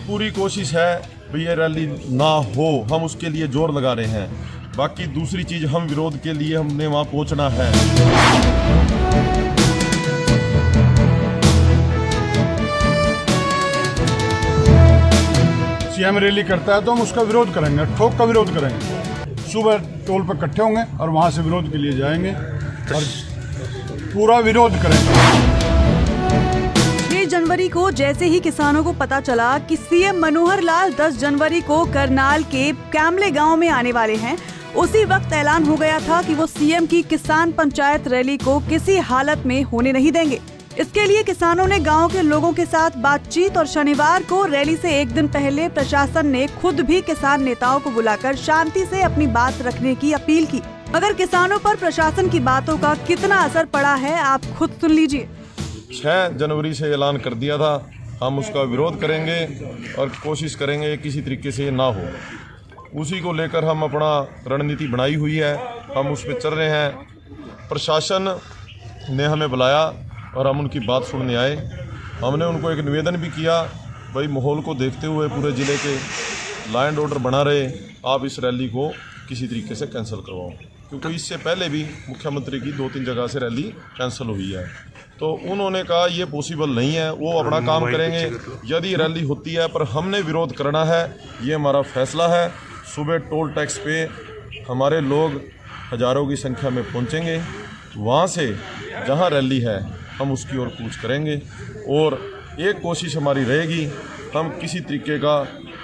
पूरी कोशिश है भाई ये रैली ना हो, हम उसके लिए जोर लगा रहे हैं। बाकी दूसरी चीज़, हम विरोध के लिए हमने वहाँ पहुँचना है। सीएम रैली करता है तो हम उसका विरोध करेंगे, ठोक का विरोध करेंगे। सुबह टोल पर इकट्ठे होंगे और वहाँ से विरोध के लिए जाएंगे और पूरा विरोध करेंगे। 6 जनवरी को जैसे ही किसानों को पता चला कि सीएम मनोहर लाल 10 जनवरी को करनाल के कैमले गांव में आने वाले हैं, उसी वक्त ऐलान हो गया था कि वो सीएम की किसान पंचायत रैली को किसी हालत में होने नहीं देंगे। इसके लिए किसानों ने गांव के लोगों के साथ बातचीत और शनिवार को रैली से एक दिन पहले प्रशासन ने खुद भी किसान नेताओं को बुलाकर शांति से अपनी बात रखने की अपील की। मगर किसानों पर प्रशासन की बातों का कितना असर पड़ा है, आप खुद सुन लीजिए। 6 जनवरी से ऐलान कर दिया था, हम उसका विरोध करेंगे और कोशिश करेंगे किसी तरीके से ना हो। उसी को लेकर हम अपना रणनीति बनाई हुई है, हम उस पर चल रहे हैं। प्रशासन ने हमें बुलाया और हम उनकी बात सुनने आए। हमने उनको एक निवेदन भी किया, भाई माहौल को देखते हुए पूरे ज़िले के लॉ एंड ऑर्डर बना रहे, आप इस रैली को किसी तरीके से कैंसिल करवाओ, क्योंकि इससे पहले भी मुख्यमंत्री की 2-3 जगह से रैली कैंसिल हुई है। तो उन्होंने कहा ये पॉसिबल नहीं है, वो अपना काम करेंगे। यदि रैली होती है पर हमने विरोध करना है, ये हमारा फैसला है। सुबह टोल टैक्स पे हमारे लोग हज़ारों की संख्या में पहुंचेंगे, वहाँ से जहाँ रैली है हम उसकी ओर कूच करेंगे। और एक कोशिश हमारी रहेगी, हम किसी तरीके का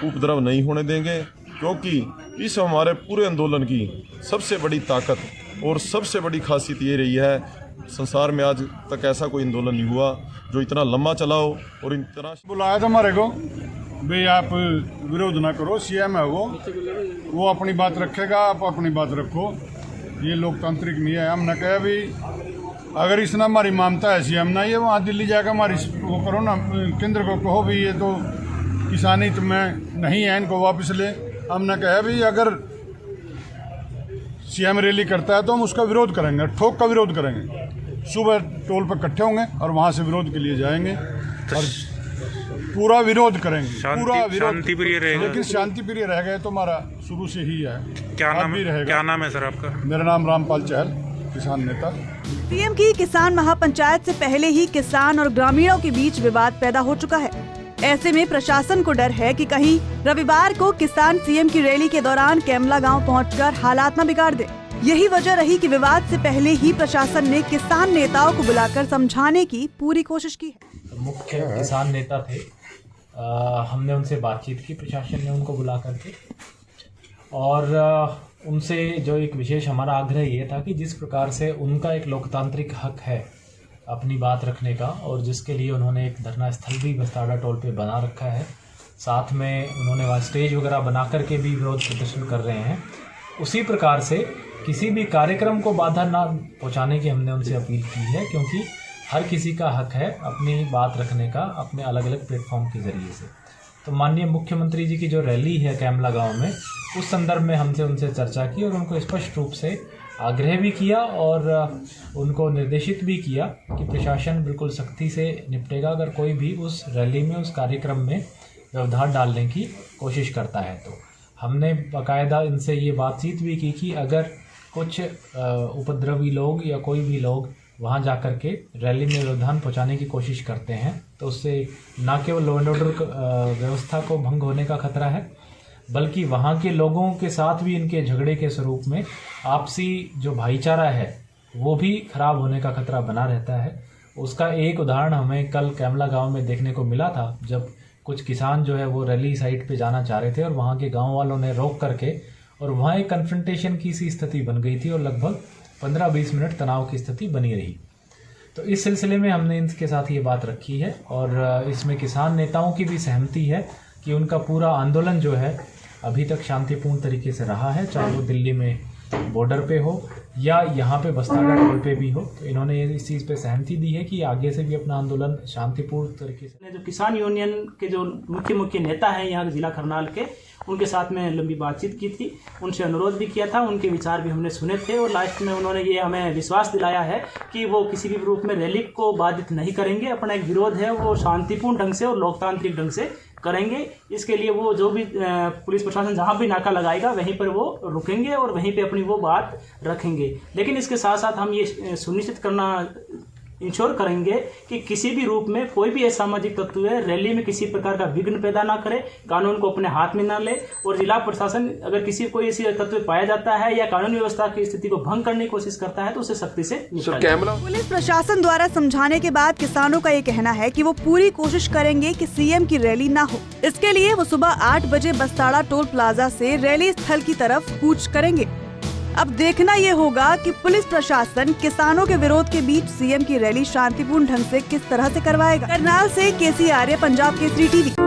उपद्रव नहीं होने देंगे, क्योंकि इस हमारे पूरे आंदोलन की सबसे बड़ी ताकत और सबसे बड़ी खासियत ये रही है, संसार में आज तक ऐसा कोई आंदोलन नहीं हुआ जो इतना लंबा चला हो और इतना। बुलाया था हमारे को, भाई आप विरोध ना करो, सीएम है वो अपनी बात रखेगा, आप अपनी बात रखो, ये लोकतांत्रिक नहीं है। हमने कहा भी अगर इसने हमारी मानता है सीएम ना, ये वहाँ दिल्ली जाकर हमारी वो करो ना, केंद्र को कहो भी ये तो किसान हित में नहीं है, इनको वापस ले। हमने कहा भी अगर सीएम रैली करता है तो हम उसका विरोध करेंगे, ठोक का विरोध करेंगे। सुबह टोल पर इकट्ठे होंगे और वहाँ से विरोध के लिए जाएंगे और पूरा विरोध करेंगे, पूरा विरोध। शांतिप्रिय रहेगा, लेकिन शांतिप्रिय रह गए तो हमारा शुरू से ही है। क्या नाम है सर आपका? मेरा नाम रामपाल चहल, किसान नेता। सीएम की किसान महापंचायत से पहले ही किसान और ग्रामीणों के बीच विवाद पैदा हो चुका है। ऐसे में प्रशासन को डर है कि कहीं रविवार को किसान सीएम की रैली के दौरान कैमला गांव पहुंचकर हालात न बिगाड़ दे। यही वजह रही कि विवाद से पहले ही प्रशासन ने किसान नेताओं को बुलाकर समझाने की पूरी कोशिश की है। मुख्य किसान नेता थे, हमने उनसे बातचीत की, प्रशासन ने उनको बुला करके, और उनसे जो एक विशेष हमारा आग्रह ये था कि जिस प्रकार से उनका एक लोकतांत्रिक हक है अपनी बात रखने का, और जिसके लिए उन्होंने एक धरना स्थल भी बस्ताड़ा टोल पे बना रखा है, साथ में उन्होंने वहाँ स्टेज वगैरह बना करके भी विरोध प्रदर्शन कर रहे हैं, उसी प्रकार से किसी भी कार्यक्रम को बाधा ना पहुँचाने की हमने उनसे अपील की है, क्योंकि हर किसी का हक है अपनी बात रखने का अपने अलग अलग प्लेटफॉर्म के ज़रिए से। तो माननीय मुख्यमंत्री जी की जो रैली है कैमला गांव में, उस संदर्भ में हमसे उनसे चर्चा की और उनको स्पष्ट रूप से आग्रह भी किया और उनको निर्देशित भी किया कि प्रशासन बिल्कुल सख्ती से निपटेगा अगर कोई भी उस रैली में, उस कार्यक्रम में व्यवधान डालने की कोशिश करता है। तो हमने बाकायदा इनसे ये बातचीत भी की कि अगर कुछ उपद्रवी लोग या कोई भी लोग वहाँ जाकर के रैली में व्यवधान पहुँचाने की कोशिश करते हैं तो उससे न केवल लॉ एंड ऑर्डर व्यवस्था को भंग होने का खतरा है, बल्कि वहाँ के लोगों के साथ भी इनके झगड़े के स्वरूप में आपसी जो भाईचारा है वो भी खराब होने का खतरा बना रहता है। उसका एक उदाहरण हमें कल कैमला गांव में देखने को मिला था, जब कुछ किसान जो है वो रैली साइट पे जाना चाह रहे थे और वहाँ के गांव वालों ने रोक करके, और वहाँ एक कन्फ्रंटेशन की सी स्थिति बन गई थी और लगभग 15-20 मिनट तनाव की स्थिति बनी रही। तो इस सिलसिले में हमने इनके साथ ये बात रखी है और इसमें किसान नेताओं की भी सहमति है कि उनका पूरा आंदोलन जो है अभी तक शांतिपूर्ण तरीके से रहा है, चाहे वो दिल्ली में बॉर्डर पे हो या यहाँ पे बस्ताड़ा टोल पे भी हो। तो इन्होंने इस चीज़ पे सहमति दी है कि आगे से भी अपना आंदोलन शांतिपूर्ण तरीके से। जो किसान यूनियन के जो मुख्य नेता हैं यहाँ के जिला करनाल के, उनके साथ में लंबी बातचीत की थी, उनसे अनुरोध भी किया था, उनके विचार भी हमने सुने थे और लास्ट में उन्होंने ये हमें विश्वास दिलाया है कि वो किसी भी रूप में रैली को बाधित नहीं करेंगे। अपना एक विरोध है वो शांतिपूर्ण ढंग से और लोकतांत्रिक ढंग से करेंगे। इसके लिए वो जो भी पुलिस प्रशासन जहाँ भी नाका लगाएगा वहीं पर वो रुकेंगे और वहीं पे अपनी वो बात रखेंगे। लेकिन इसके साथ साथ हम ये सुनिश्चित करना इंश्योर करेंगे कि किसी भी रूप में कोई भी असामाजिक तत्व है रैली में किसी प्रकार का विघ्न पैदा ना करे, कानून को अपने हाथ में ना ले, और जिला प्रशासन अगर किसी कोई ऐसी तत्व पाया जाता है या कानून व्यवस्था की स्थिति को भंग करने की कोशिश करता है तो उसे सख्ती से निपटा जाए। पुलिस प्रशासन द्वारा समझाने के बाद किसानों का ये कहना है कि वो पूरी कोशिश करेंगे कि सीएम की रैली ना हो। इसके लिए वो सुबह 8 बजे बस्ताड़ा टोल प्लाजा से रैली स्थल की तरफ कूच करेंगे। अब देखना ये होगा कि पुलिस प्रशासन किसानों के विरोध के बीच सीएम की रैली शांतिपूर्ण ढंग से किस तरह से करवाएगा। करनाल से केसी आर्य, पंजाब केसरी टीवी।